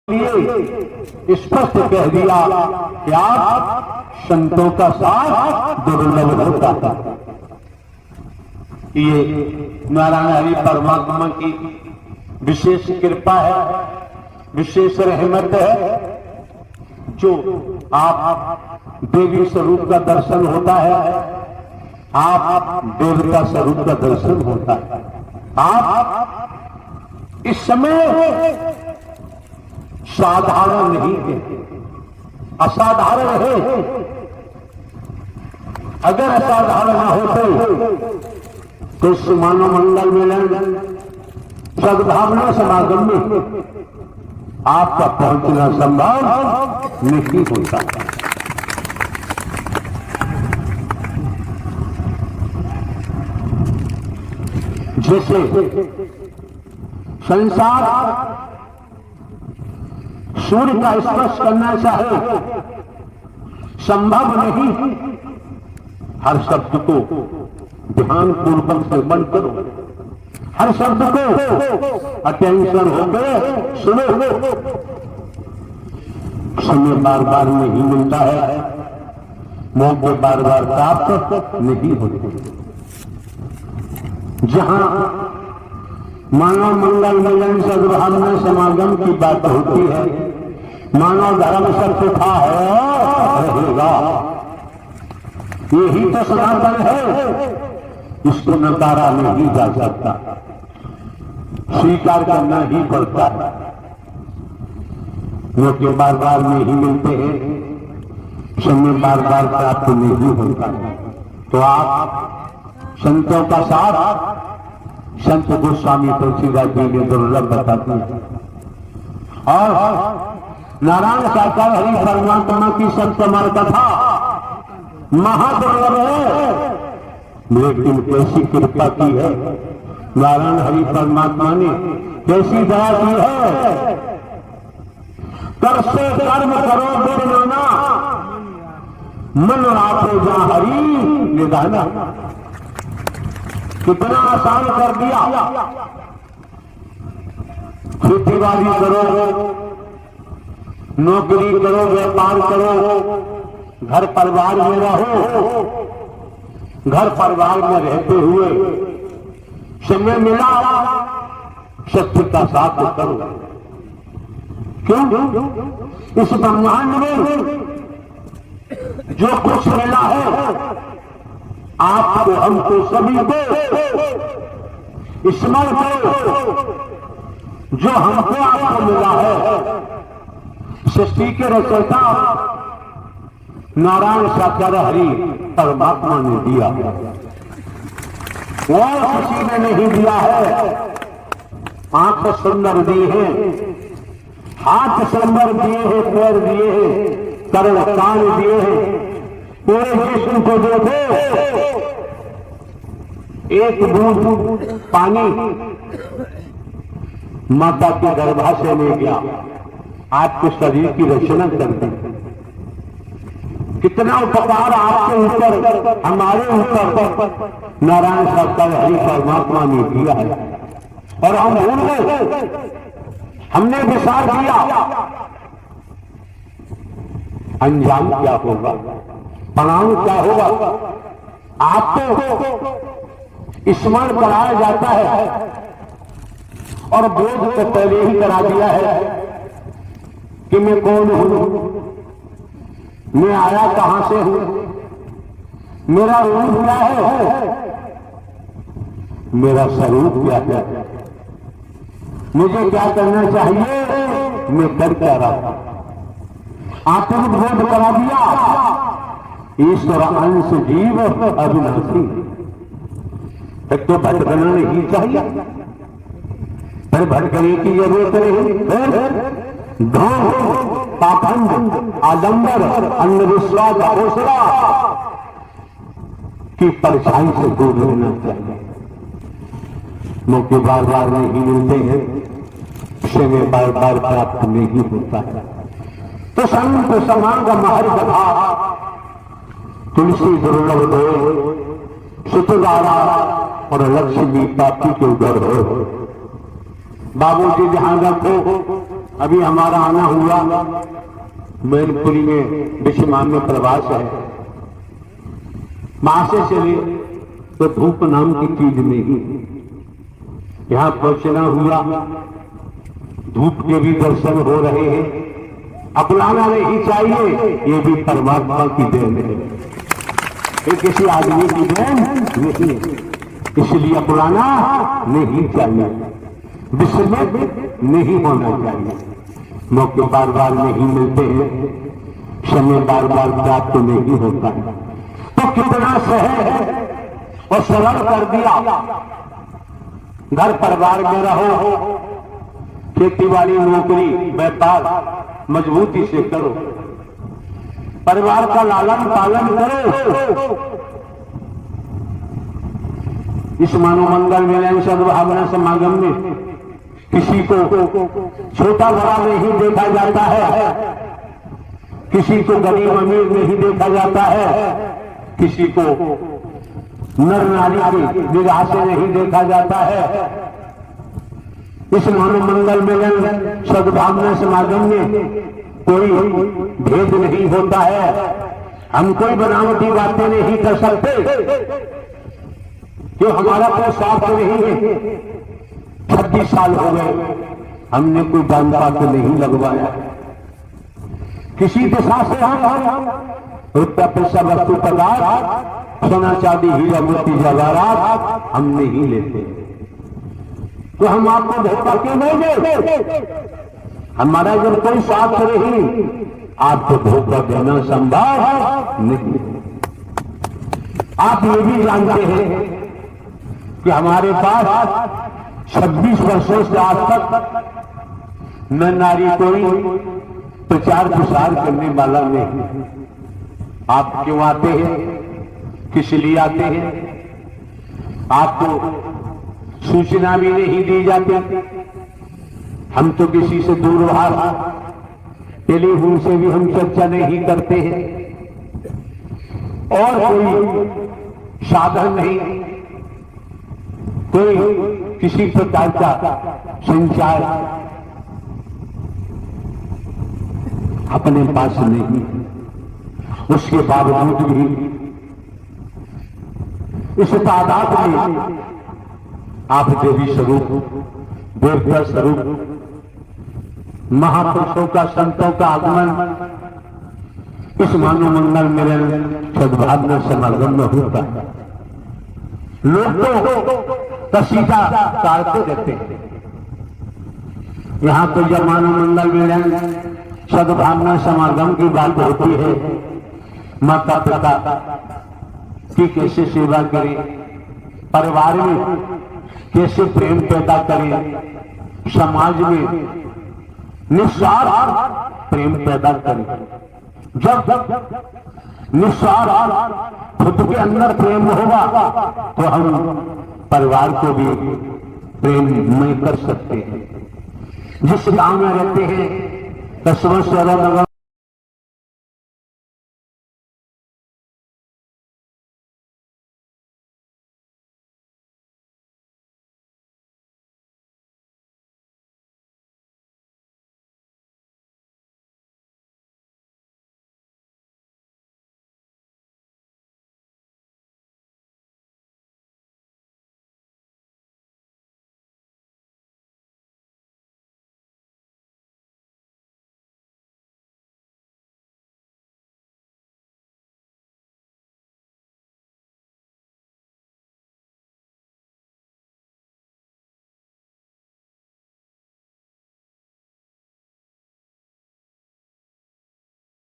लिए स्पष्ट कह दिया कि आप संतों का साथ दुर्लभ होता है। ये नारायण हरि परमात्मा की विशेष कृपा है, विशेष रहमत है। जो आप देवी स्वरूप का दर्शन होता है, आप देवता स्वरूप का दर्शन होता है। आप इस समय साधारण नहीं है, असाधारण है। अगर असाधारण न होते तो इस मानव मंगल मिलन सद्भावना समागम में आपका पहुंचना संभव नहीं होता। जैसे संसार सूर्य का स्पर्श करना चाहे, संभव नहीं। हर शब्द को ध्यान पूर्वक श्रवण करो, हर शब्द को अटेंशन होकर सुनो। समय बार बार नहीं मिलता है, मौके बार बार प्राप्त नहीं होते। जहां मानव मंगल मिलन सद्भावना समागम की बात होती है, मानव धर्म सर्वथा है रहेगा। यही तो सनातन है, इसको नकारा नहीं जा सकता, स्वीकार करना ही पड़ता है। मौके बार बार नहीं मिलते हैं, समय बार बार प्राप्त नहीं होता। तो आप संतों का साथ संत गोस्वामी तुलसीदास जी ने दुर्लभ बताते हैं। और नारायण साकार हरि परमात्मा की संतमार कथा महादुर्लभ है, लेकिन कैसी कृपा की है नारायण हरि परमात्मा ने, कैसी दया की है। कर से कर्म करो दुर्माना, मन राखो जा हरि निधाना। कितना आसान कर दिया। खेती बाड़ी करो, नौकरी करो, व्यापार करो, घर परिवार में रहो। घर परिवार में रहते हुए समय मिला सत्य का साथ करो। क्यों? इस ब्रह्मांड में जो कुछ मिला है, आपको, हमको, सभी को स्मरण करो। जो हमको आपको मिला है, सृष्टि के रचयिता नारायण साकार हरि परमात्मा ने दिया, और किसी ने नहीं दिया है। आंख सुंदर दिए हैं, हाथ सुंदर दिए हैं, पैर दिए हैं, कर्ण कान दिए हैं। पूरे जिस्म को देखो, एक बूंद पानी माता के गर्भाशय में गया, आपके शरीर की रचना कर दी। कितना उपकार आपके ऊपर, हमारे ऊपर नारायण साकार हरि परमात्मा ने दिया है, और हम भूल गए, हमने विचार किया। अंजाम क्या होगा, परिणाम क्या होगा? आपको स्मरण कराया जाता है, और बोध को पहले ही करा दिया है कि मैं कौन हूं, मैं आया कहां से हूं, मेरा रूप क्या है, मेरा स्वरूप क्या है, मुझे क्या करना चाहिए, मैं कर क्या रहा हूं। आत्म बोध करा दिया। ईश्वर अंश जीव अविनाशी। तक तो भटकना नहीं चाहिए, पर भटकने की जरूरत नहीं। ढोंग, पाखंड, आडंबर, अंधविश्वास, घोषणा की परछाई से दूर रहना चाहिए। मौके बार बार नहीं मिलते हैं, समय बार बार प्राप्त नहीं होता है। तो संत समागम हर कथा, तुलसी दुर्लभ दो, सुतदारा और लक्ष्मी प्राप्ति के उधर हो। बाबूजी ध्यान रखो, अभी हमारा आना हुआ मैनपुरी में विश्वमान्य प्रवास है। वहां से चले तो धूप नाम की चीज नहीं, यहां पहुंचना हुआ, धूप के भी दर्शन हो रहे हैं। अपनाना नहीं चाहिए, ये भी परमात्मा की देन है, ये किसी आदमी की देन नहीं है, इसलिए अपनाना नहीं चाहिए, विस्मित नहीं होना चाहिए। मौके बार बार नहीं मिलते हैं, समय बार बार प्राप्त नहीं होता है, तो कितना सहज है और सरल कर दिया। घर परिवार में रहो, खेती बाड़ी नौकरी व्यापार मजबूती से करो, परिवार का लालन पालन करो। इस मानव मंगल मिलन सद्भावना समागम में किसी को छोटा बड़ा नहीं देखा जाता है, किसी को गरीब अमीर नहीं देखा जाता है, किसी को नर नारी की निगाह से नहीं देखा जाता है। इस मानव मंगल मिलन सद्भावना समागम में कोई भेद नहीं होता है। हम कोई बनावटी बातें नहीं कर सकते, जो हमारा कोई स्वार्थ नहीं है। 26 साल हो गए, हमने कोई दान पात्र नहीं लगवाया, किसी दिशा से हम रुपया पैसा वस्तु पदार्थ सोना चांदी हीरा मोती जवाहरात हम नहीं लेते, तो हम आपको धोखा क्यों नहीं देते? हमारा जब कोई स्वार्थ नहीं, आपको धोखा देना संभव नहीं। आप ये भी जानते हैं कि हमारे पास 26 वर्षों से आज तक न नारी कोई प्रचार प्रसार करने वाला नहीं। आप क्यों आते हैं, किस लिए आते हैं? आपको सूचना भी नहीं दी जाती। हम तो किसी से दूर रहा, टेलीफोन से भी हम चर्चा नहीं करते हैं, और कोई साधन नहीं, कोई किसी प्रकार का संचार अपने पास नहीं। उसके बावजूद भी इस तादाद में आप देवी स्वरूप, देवता स्वरूप, महापुरुषों का, संतों का आगमन इस मानव मंगल मिलन सद्भावना समागम में होता है। लोग तो कसीदा काटते रहते हैं। यहां तो जब मानव मंगल मिलन सद्भावना समागम की बात होती है, माता पिता की कैसे सेवा करें, परिवार में कैसे प्रेम पैदा करें, समाज में निस्वार्थ प्रेम पैदा करें। जब निस्वार्थ खुद के अंदर प्रेम होगा तो हम परिवार को भी प्रेममय कर सकते हैं। जिस गांव में रहते हैं, कस्बों शहरों नगर